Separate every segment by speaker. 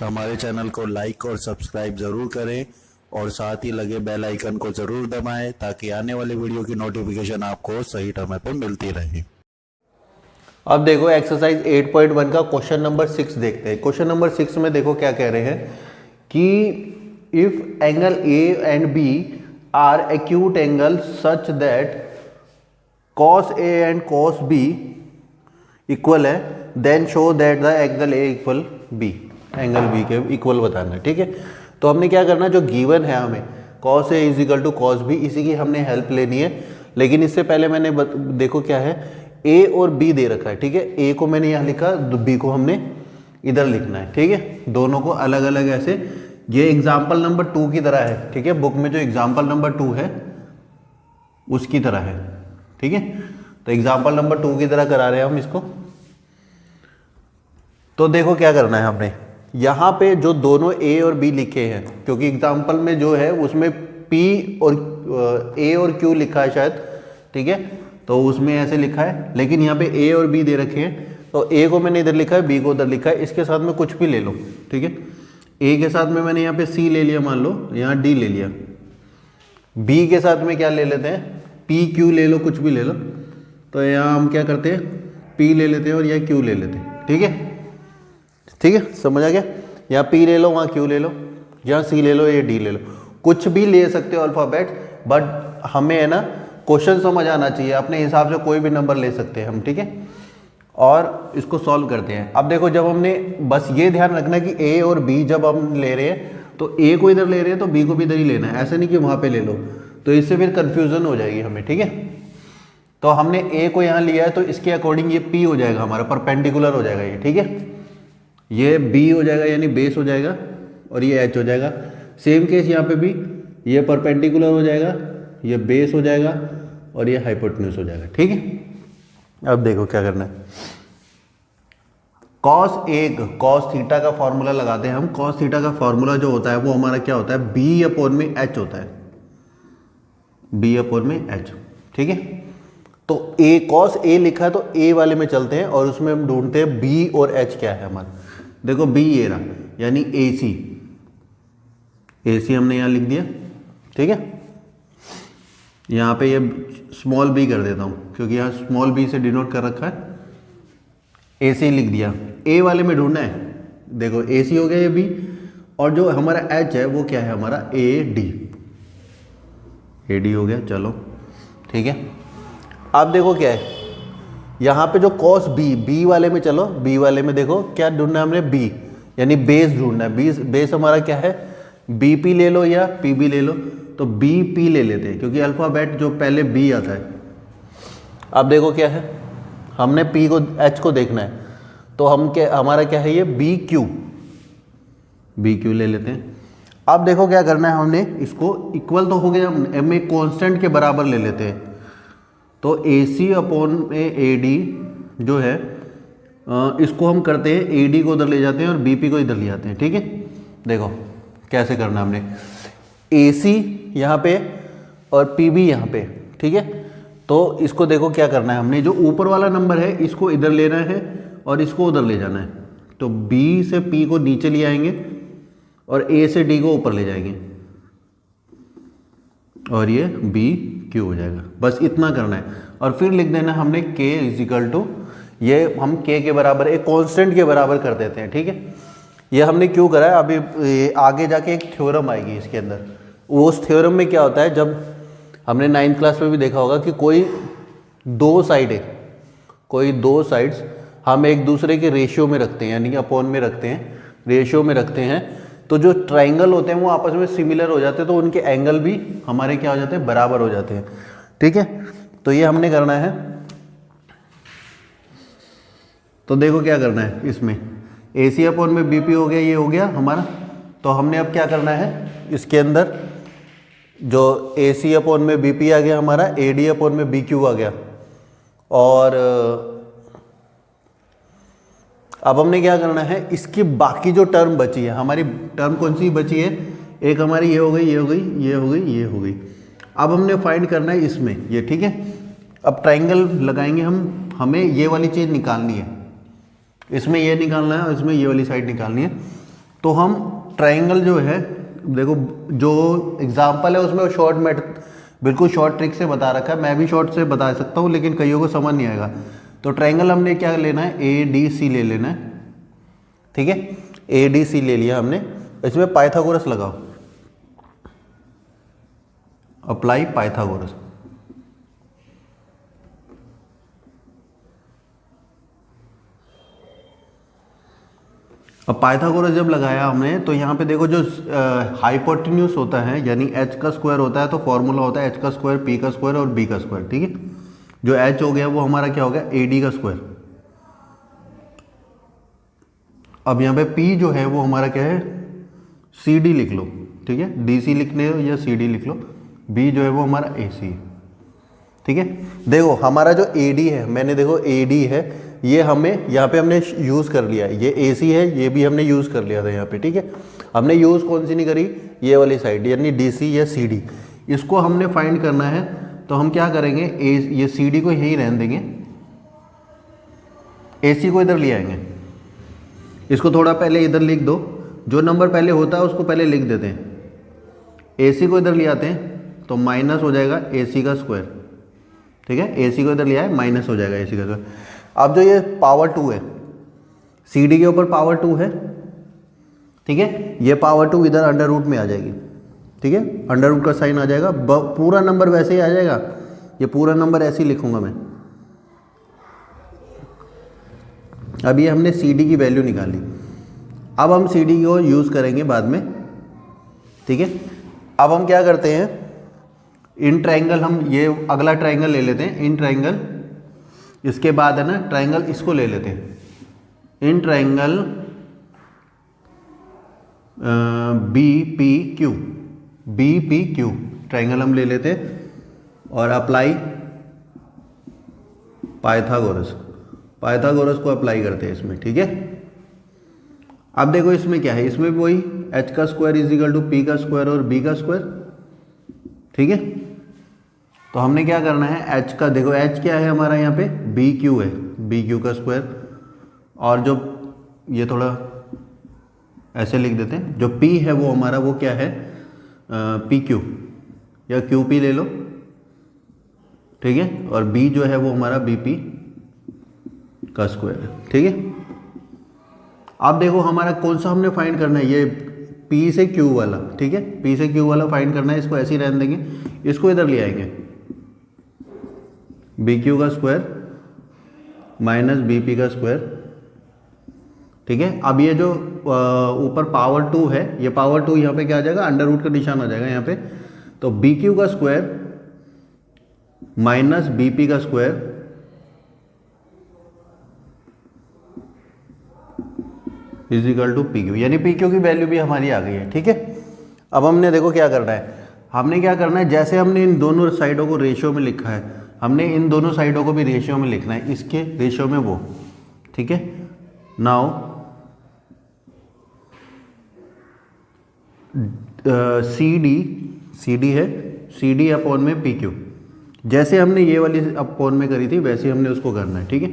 Speaker 1: हमारे चैनल को लाइक और सब्सक्राइब ज़रूर करें और साथ ही लगे बेल आइकन को ज़रूर दबाएं ताकि आने वाली वीडियो की नोटिफिकेशन आपको सही समय पर मिलती रहे।
Speaker 2: अब देखो एक्सरसाइज 8.1 का क्वेश्चन नंबर 6 देखते हैं। क्वेश्चन नंबर 6 में देखो क्या कह रहे हैं कि if angle A and B are acute angle such that cos A and cos B equal है, then show that the angle A equal B, angle B के इक्वल बताना है। ठीक है, तो हमने क्या करना है, जो गिवन है हमें cos A is equal to cos B, इसी की हमने हेल्प लेनी है। लेकिन इससे पहले मैंने देखो क्या है, A और B दे रखा है। ठीक है, A को मैंने यहाँ लिखा, B को हमने इधर लिखना है। ठीक है, दोनों को अलग अलग ऐसे, ये एग्जाम्पल नंबर 2 की तरह है। ठीक है, बुक में जो एग्जाम्पल नंबर 2 है उसकी तरह है। ठीक है, तो एग्जाम्पल नंबर 2 की तरह करा रहे हैं हम इसको। तो देखो क्या करना है हमने, यहाँ पे जो दोनों A और B लिखे हैं, क्योंकि एग्जाम्पल में जो है उसमें P और A और Q लिखा है शायद। ठीक है, तो उसमें ऐसे लिखा है, लेकिन यहाँ पे A और B दे रखे हैं, तो A को मैंने इधर लिखा है, B को उधर लिखा है। इसके साथ में कुछ भी ले लो। ठीक है, A के साथ में मैंने यहाँ पे C ले लिया, मान लो यहाँ D ले लिया। B के साथ में क्या ले लेते हैं, P Q ले लो, कुछ भी ले लो। तो यहाँ हम क्या करते हैं, P ले लेते हैं और यहाँ Q ले लेते हैं। ठीक है, ठीक है, समझ आ गया। यहाँ P ले लो, वहाँ Q ले लो, यहाँ C ले लो, ये D ले लो, कुछ भी ले सकते हो अल्फ़ाबेट, बट हमें है ना क्वेश्चन समझ आना चाहिए, अपने हिसाब से कोई भी नंबर ले सकते हैं हम। ठीक है, और इसको सॉल्व करते हैं। अब देखो, जब हमने, बस ये ध्यान रखना कि A और B जब हम ले रहे हैं तो A को इधर ले रहे हैं तो B को भी इधर ही लेना है, ऐसे नहीं कि वहाँ पे ले लो, तो इससे फिर कंफ्यूजन हो जाएगी हमें। ठीक है, तो हमने A को यहाँ लिया है तो इसके अकॉर्डिंग ये P हो जाएगा हमारा, परपेंडिकुलर हो जाएगा ये। ठीक है, ये B हो जाएगा यानी बेस हो जाएगा, और ये H हो जाएगा। सेम केस यहाँ पे भी, ये परपेंडिकुलर हो जाएगा, ये बेस हो जाएगा, और ये हाइपोटेन्यूज हो जाएगा। ठीक है, अब देखो क्या करना है, cos थीटा का फॉर्मूला लगाते हैं हम। cos थीटा का फॉर्मूला जो होता है वो हमारा क्या होता है, B अपॉन में H होता है, B अपॉन में H। ठीक है, तो A cos A लिखा है तो A वाले में चलते हैं और उसमें हम ढूंढते हैं B और H क्या है हमारा। देखो B ये रहा, यानी AC हमने यहाँ लिख दिया। ठीक है, यहाँ पे ये स्मॉल b कर देता हूँ क्योंकि यहाँ स्मॉल b से डिनोट कर रखा है। AC लिख दिया, A वाले में ढूंढना है। देखो AC हो गया ये b, और जो हमारा H है वो क्या है हमारा AD हो गया। चलो ठीक है, अब देखो क्या है, यहाँ पे जो cos B वाले में, चलो B वाले में देखो क्या ढूंढना है हमने, B यानी बेस ढूंढना है। बेस हमारा क्या है, BP ले लो या PB ले लो, तो BP ले लेते हैं क्योंकि अल्फ़ाबेट जो पहले B आता है। अब देखो क्या है, हमने P को H को देखना है, तो हम क्या, हमारा क्या है ये BQ ले लेते हैं। अब देखो क्या करना है, हमने इसको इक्वल तो हो गया, हम एक कांस्टेंट के बराबर ले लेते हैं। तो AC अपॉन AD जो है, इसको हम करते हैं, AD को उधर ले जाते हैं और BP को इधर ले जाते हैं। ठीक है, देखो कैसे करना है हमने, AC यहाँ पे और PB यहाँ पे। ठीक है, तो इसको देखो क्या करना है हमने, जो ऊपर वाला नंबर है इसको इधर लेना है और इसको उधर ले जाना है। तो B से P को नीचे ले आएंगे और A से D को ऊपर ले जाएंगे, और ये BQ हो जाएगा। बस इतना करना है, और फिर लिख देना हमने K इज इक्वल टू, ये हम K के बराबर एक कांस्टेंट के बराबर कर देते हैं। ठीक है, ये हमने क्यों करा है, अभी आगे जाके एक थ्योरम आएगी इसके अंदर। वो उस थ्योरम में क्या होता है, जब हमने 9th क्लास में भी देखा होगा कि कोई दो साइड्स हम एक दूसरे के रेशियो में रखते हैं, यानी कि अपॉन में रखते हैं, रेशियो में रखते हैं, तो जो ट्राइंगल होते हैं वो आपस में सिमिलर हो जाते हैं, तो उनके एंगल भी हमारे क्या हो जाते हैं, बराबर हो जाते हैं। ठीक है, तो ये हमने करना है। तो देखो क्या करना है इसमें, AC अपॉन में BP हो गया, ये हो गया हमारा। तो हमने अब क्या करना है, इसके अंदर जो AC अपॉन में BP आ गया हमारा, AD अपॉन में BQ आ गया, और अब हमने क्या करना है, इसकी बाकी जो टर्म बची है, हमारी टर्म कौन सी बची है, एक हमारी ये हो गई, ये हो गई, ये हो गई, ये हो गई। अब हमने फाइंड करना है इसमें ये। ठीक है, अब ट्राइंगल लगाएंगे हम, हमें ये वाली चीज़ निकालनी है, इसमें ये निकालना है और इसमें ये वाली साइड निकालनी है। तो हम ट्रायंगल जो है, देखो जो एग्जाम्पल है उसमें शॉर्ट बिल्कुल शॉर्ट ट्रिक से बता रखा है, मैं भी शॉर्ट से बता सकता हूँ लेकिन कईयों को समझ नहीं आएगा। तो ट्रायंगल हमने क्या लेना है, ADC ले लेना है, ठीक है। ADC ले लिया हमने, इसमें पाइथागोरस लगाओ, अप्लाई पाइथागोरस। अब पाइथागोरस जब लगाया हमने तो यहाँ पे देखो जो हाइपोटेन्यूस होता है यानी h का स्क्वायर होता है, तो फॉर्मूला होता है h का स्क्वायर, p का स्क्वायर और b का स्क्वायर, ठीक है। जो h हो गया वो हमारा क्या हो गया, AD का स्क्वायर। अब यहाँ पे p जो है वो हमारा क्या है, CD लिख लो, ठीक है। DC लिखने हो या CD लिख लो, b जो है वो हमारा AC है, ठीक है। देखो हमारा जो AD है, मैंने देखो AD है, ये हमें यहाँ पे हमने यूज़ कर लिया, ये AC है, ये भी हमने यूज़ कर लिया था यहाँ पे, ठीक है। हमने यूज़ कौन सी नहीं करी, ये वाली साइड यानी DC या CD, इसको हमने फाइंड करना है। तो हम क्या करेंगे, ये CD को यहीं रहने देंगे, AC को इधर ले आएंगे, इसको थोड़ा पहले इधर लिख दो, जो नंबर पहले होता है उसको पहले लिख देते हैं। AC को इधर ले आते हैं तो माइनस हो जाएगा AC का स्क्वायर, ठीक है। AC को इधर ले आए, माइनस हो जाएगा AC का स्क्वायर। अब जो ये पावर 2 है, CD के ऊपर पावर 2 है, ठीक है, ये पावर 2 इधर अंडर रूट में आ जाएगी, ठीक है, अंडर रूट का साइन आ जाएगा, पूरा नंबर वैसे ही आ जाएगा, ये पूरा नंबर ऐसे ही लिखूंगा मैं। अब ये हमने CD की वैल्यू निकाली, अब हम CD को यूज़ करेंगे बाद में, ठीक है। अब हम क्या करते हैं, इन ट्रायंगल, हम ये अगला ट्रायंगल ले लेते हैं, इन ट्रायंगल, इसके बाद है ना ट्रायंगल इसको ले लेते हैं, in triangle BPQ, BPQ triangle हम ले लेते हैं और अप्लाई पाइथागोरस, पाइथागोरस को अप्लाई करते हैं इसमें, ठीक है। अब देखो इसमें क्या है, इसमें भी वही h का square is equal to p का स्क्वायर और b का स्क्वायर, ठीक है। तो हमने क्या करना है, h का देखो h क्या है हमारा यहाँ पे, BQ है, BQ का स्क्वायर, और जो ये थोड़ा ऐसे लिख देते हैं, जो p है वो हमारा वो क्या है, PQ या QP ले लो, ठीक है, और b जो है वो हमारा BP का स्क्वायर है, ठीक है। अब देखो हमारा कौन सा हमने फाइंड करना है, ये P से Q वाला, ठीक है, P से Q वाला फाइंड करना है, इसको ऐसे ही रहने देंगे, इसको इधर ले आएंगे, BQ का स्क्वायर माइनस BP का स्क्वायर, ठीक है। अब ये जो ऊपर पावर 2 है, ये पावर 2 यहाँ पे क्या आ जाएगा, अंडर रूट का निशान आ जाएगा यहाँ पे, तो BQ का स्क्वायर माइनस BP का square is equal to PQ, यानी PQ की वैल्यू भी हमारी आ गई है, ठीक है। अब हमने देखो क्या करना है, हमने क्या करना है, जैसे हमने इन दोनों साइडों को रेशियो में लिखा है, हमने इन दोनों साइडों को भी रेशियो में लिखना है, इसके रेशियो में वो, ठीक है। नाउ CD है, CD अपॉन में PQ, जैसे हमने ये वाली अपॉन में करी थी वैसे हमने उसको करना है, ठीक है।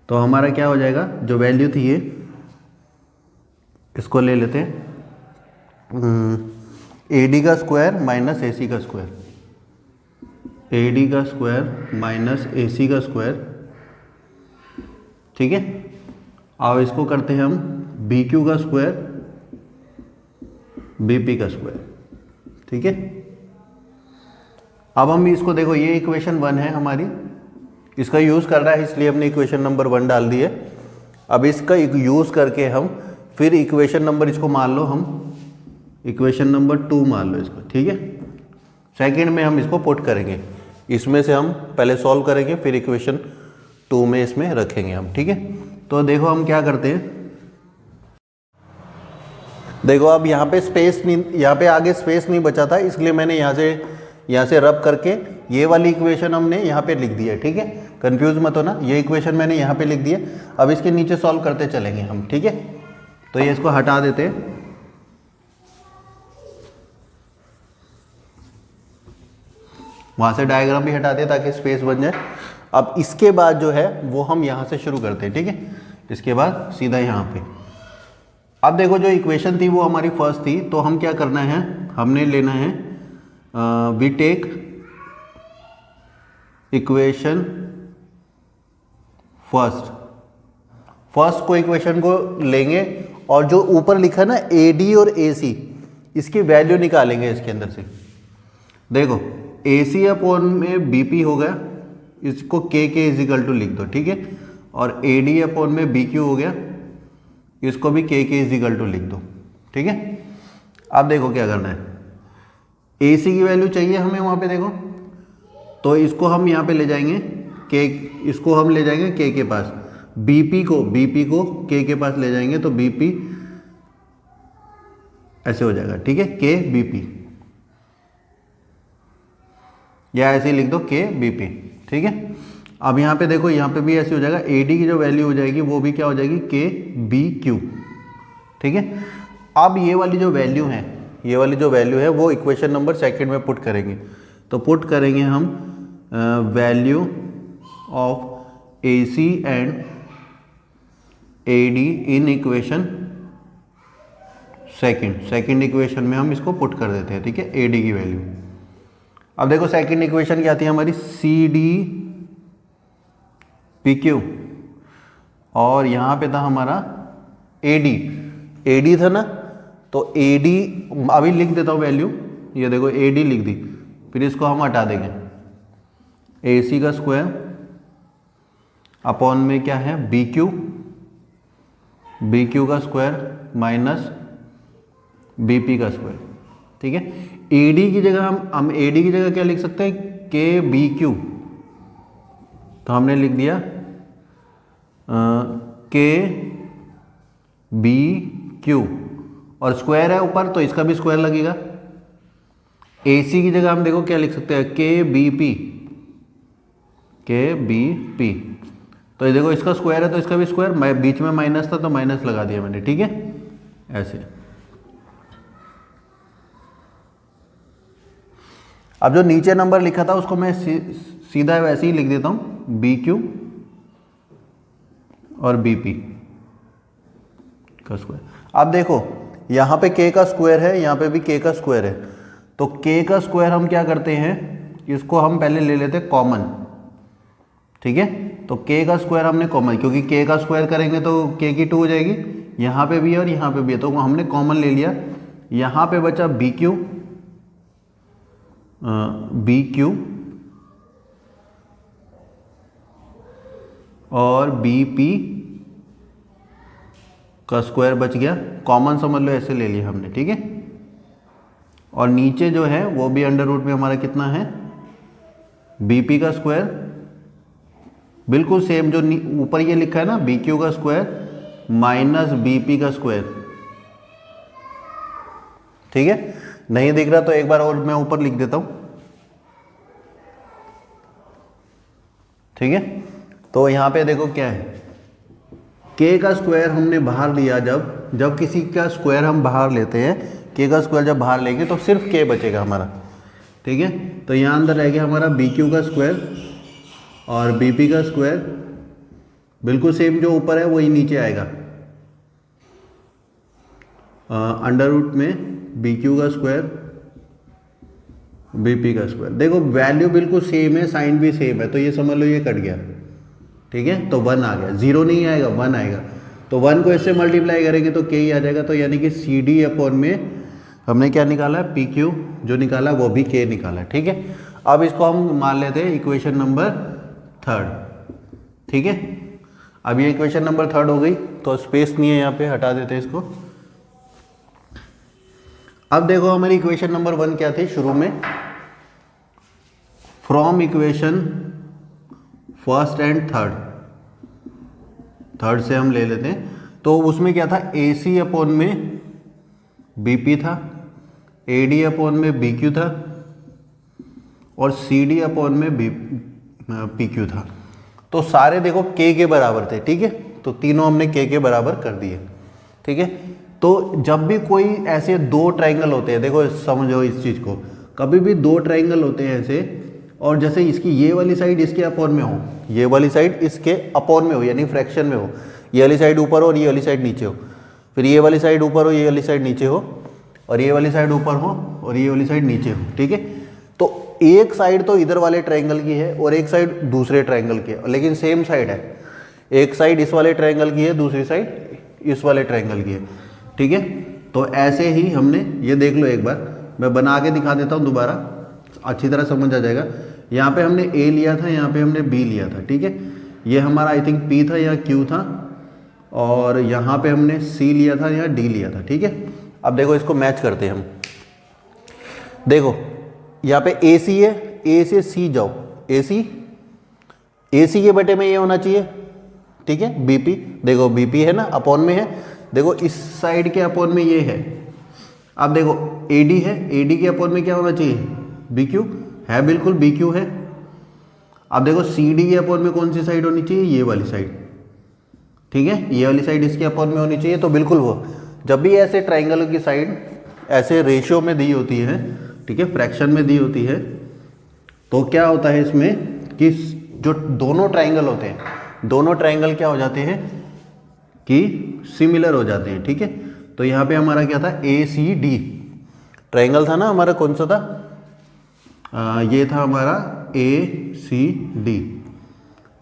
Speaker 2: तो हमारा क्या हो जाएगा, जो वैल्यू थी ये, इसको ले लेते हैं, AD का स्क्वायर माइनस AC का स्क्वायर, AD का स्क्वायर माइनस AC का स्क्वायर, ठीक है। अब इसको करते हैं हम BQ का स्क्वायर BP का स्क्वायर, ठीक है। अब हम इसको देखो, ये इक्वेशन 1 है हमारी, इसका यूज़ कर रहा है इसलिए हमने इक्वेशन नंबर 1 डाल दी है। अब इसका यूज़ करके हम फिर इक्वेशन नंबर, इसको मान लो हम इक्वेशन नंबर 2 मान लो इसको, ठीक है। सेकंड में हम इसको पुट करेंगे, इसमें से हम पहले सॉल्व करेंगे फिर इक्वेशन 2 में इसमें रखेंगे हम, ठीक है। तो देखो हम क्या करते हैं, देखो अब यहाँ पे स्पेस नहीं, यहाँ पे आगे स्पेस नहीं बचा था, इसलिए मैंने यहाँ से रब करके ये वाली इक्वेशन हमने यहाँ पे लिख दी है, ठीक है। कंफ्यूज मत होना, ये इक्वेशन मैंने यहाँ पे लिख दी है, अब इसके नीचे सॉल्व करते चलेंगे हम, ठीक है। तो ये इसको हटा देते हैं, वहाँ से डायग्राम भी हटा दिया ताकि स्पेस बन जाए। अब इसके बाद जो है वो हम यहाँ से शुरू करते हैं, ठीक है। इसके बाद सीधा यहाँ पे अब देखो जो इक्वेशन थी वो हमारी फर्स्ट थी, तो हम क्या करना है, हमने लेना है वी टेक इक्वेशन फर्स्ट को इक्वेशन को लेंगे और जो ऊपर लिखा ना AD और AC इसकी वैल्यू निकालेंगे इसके अंदर से। देखो AC अपॉन में BP हो गया, इसको KK इजिकल टू लिख दो, ठीक है, और AD अपॉन में BQ हो गया, इसको भी KK इजिकल टू लिख दो, ठीक है। अब देखो क्या करना है, AC की वैल्यू चाहिए हमें वहाँ पे, देखो तो इसको हम यहाँ पे ले जाएंगे इसको हम ले जाएंगे K के पास, BP को K के पास ले जाएंगे तो BP ऐसे हो जाएगा, ठीक है, K BP, या ऐसे ही लिख दो K BP, ठीक है। अब यहाँ पे देखो, यहाँ पे भी ऐसे हो जाएगा, AD की जो वैल्यू हो जाएगी वो भी क्या हो जाएगी K BQ, ठीक है। अब ये वाली जो वैल्यू है वो इक्वेशन नंबर सेकंड में पुट करेंगे, तो पुट करेंगे हम value of AC and AD in equation second equation में हम इसको पुट कर देते हैं, ठीक है, AD की वैल्यू। अब देखो सेकंड इक्वेशन क्या आती है हमारी, CD PQ, और यहाँ पे था हमारा AD था ना, तो AD अभी लिख देता हूँ वैल्यू, ये देखो AD लिख दी, फिर इसको हम हटा देंगे, AC का स्क्वायर अपॉन में क्या है BQ का स्क्वायर माइनस BP का स्क्वायर, ठीक है। AD की जगह हम AD की जगह क्या लिख सकते हैं, KBQ, तो हमने लिख दिया KBQ, और स्क्वायर है ऊपर तो इसका भी स्क्वायर लगेगा। AC की जगह हम देखो क्या लिख सकते हैं, KBP, तो ये देखो इसका स्क्वायर है तो इसका भी स्क्वायर, मैं बीच में माइनस था तो माइनस लगा दिया मैंने, ठीक है, ऐसे। अब जो नीचे नंबर लिखा था उसको मैं सीधा वैसे ही लिख देता हूं, BQ और BP का स्क्वायर। अब देखो यहां पे K का स्क्वायर है, यहां पे भी K का स्क्वायर है, तो K का स्क्वायर हम क्या करते हैं, इसको हम पहले ले लेते हैं कॉमन, ठीक है। तो K का स्क्वायर हमने कॉमन, क्योंकि K का स्क्वायर करेंगे तो K की 2 हो जाएगी, यहाँ पे भी है और यहाँ पे भी है, तो हमने कॉमन ले लिया। यहाँ पे बचा BQ और BP का स्क्वायर बच गया, कॉमन समझ लो ऐसे ले लिया हमने, ठीक है। और नीचे जो है वो भी अंडर रूट में हमारा कितना है, BP का स्क्वायर, बिल्कुल सेम जो ऊपर ये लिखा है ना, BQ का स्क्वायर माइनस BP का स्क्वायर, ठीक है। नहीं दिख रहा तो एक बार और मैं ऊपर लिख देता हूं, ठीक है। तो यहां पे देखो क्या है, K का स्क्वायर हमने बाहर लिया, जब किसी का स्क्वायर हम बाहर लेते हैं, K का स्क्वायर जब बाहर लेंगे तो सिर्फ K बचेगा हमारा, ठीक है। तो यहाँ अंदर रह गया हमारा BQ का स्क्वायर और BP का स्क्वायर, बिल्कुल सेम जो ऊपर है वही नीचे आएगा, अंडर रूट में BQ का स्क्वायर BP का स्क्वायर। देखो वैल्यू बिल्कुल सेम है, साइन भी सेम है, तो ये समझ लो ये कट गया, ठीक है। तो 1 आ गया, 0 नहीं आएगा, 1 आएगा, तो 1 को इससे मल्टीप्लाई करेंगे तो K ही आ जाएगा। तो यानी कि CD अपॉन में हमने क्या निकाला, PQ जो निकाला वो भी K निकाला, ठीक है। अब इसको हम मान लेते हैं इक्वेशन नंबर 3, ठीक है। अब ये इक्वेशन नंबर 3 हो गई, तो स्पेस नहीं है यहाँ पे, हटा देते हैं इसको। अब देखो हमारी इक्वेशन नंबर 1 क्या थी शुरू में, from equation first and third से हम ले लेते हैं। तो उसमें क्या था, AC अपॉन में BP था, AD अपॉन में BQ था और CD अपॉन में PQ था। तो सारे देखो K के बराबर थे, ठीक है, तो तीनों हमने K के बराबर कर दिए, ठीक है। तो जब भी कोई ऐसे 2 ट्राइंगल होते हैं, देखो समझो इस चीज़ को, कभी भी 2 ट्राइंगल होते हैं ऐसे, और जैसे इसकी ये वाली साइड इसके अपॉन में हो, ये वाली साइड इसके अपॉन में हो, यानी फ्रैक्शन में हो, ये वाली साइड ऊपर हो और ये वाली साइड नीचे हो, फिर ये वाली साइड ऊपर हो, ये वाली साइड नीचे हो, और ये वाली साइड ऊपर हो और ये वाली साइड नीचे हो, ठीक है। तो एक साइड तो इधर वाले ट्रायंगल की है और एक साइड दूसरे ट्रायंगल की है, लेकिन सेम साइड है। एक साइड इस वाले ट्रायंगल की है, दूसरी साइड इस वाले ट्रायंगल की है, ठीक है। तो ऐसे ही हमने, ये देख लो एक बार, मैं बना के दिखा देता हूँ दोबारा, अच्छी तरह समझ आ जाएगा। यहाँ पे हमने ए लिया था, यहाँ पे हमने बी लिया था, ठीक है। ये हमारा आई थिंक पी था या क्यू था, और यहाँ पे हमने सी लिया था या डी लिया था, ठीक है। अब देखो इसको मैच करते हैं हम। देखो यहाँ पे ए सी है, ए से सी जाओ, ए सी के बटे में ये होना चाहिए, ठीक है। बीपी, देखो बीपी है ना, अपॉन में है, देखो इस साइड के अपॉन में ये है। अब देखो एडी है, एडी के अपॉन में क्या होना चाहिए, बीक्यू है, बिल्कुल बीक्यू है। अब देखो सीडी के अपॉन में कौन सी साइड होनी चाहिए, ये वाली साइड, ठीक है। ये वाली साइड इसके अपॉन में होनी चाहिए। तो बिल्कुल वो, जब भी ऐसे ट्राइंगल की साइड ऐसे रेशियो में दी होती है, ठीक है, फ्रैक्शन में दी होती है, तो क्या होता है इसमें कि जो दोनों ट्राइंगल होते हैं, दोनों ट्राइंगल क्या हो जाते हैं कि सिमिलर हो जाते हैं, ठीक है। तो यहाँ पे हमारा क्या था, ए सी डी ट्राइंगल था ना हमारा, कौन सा था, ये था हमारा ए सी डी।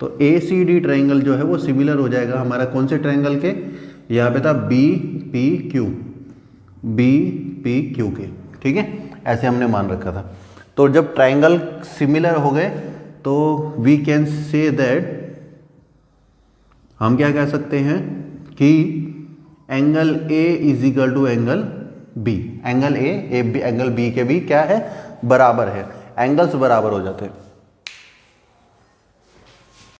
Speaker 2: तो ए सी डी ट्राइंगल जो है वो सिमिलर हो जाएगा हमारा कौन से ट्राइंगल के, यहाँ पे था B P Q, B P Q के, ठीक है। ऐसे हमने मान रखा था। तो जब ट्राइंगल सिमिलर हो गए तो वी कैन से दैट, हम क्या कह सकते हैं कि angle A is equal to angle B, angle A angle B के भी क्या है, बराबर है, एंगल्स बराबर हो जाते हैं।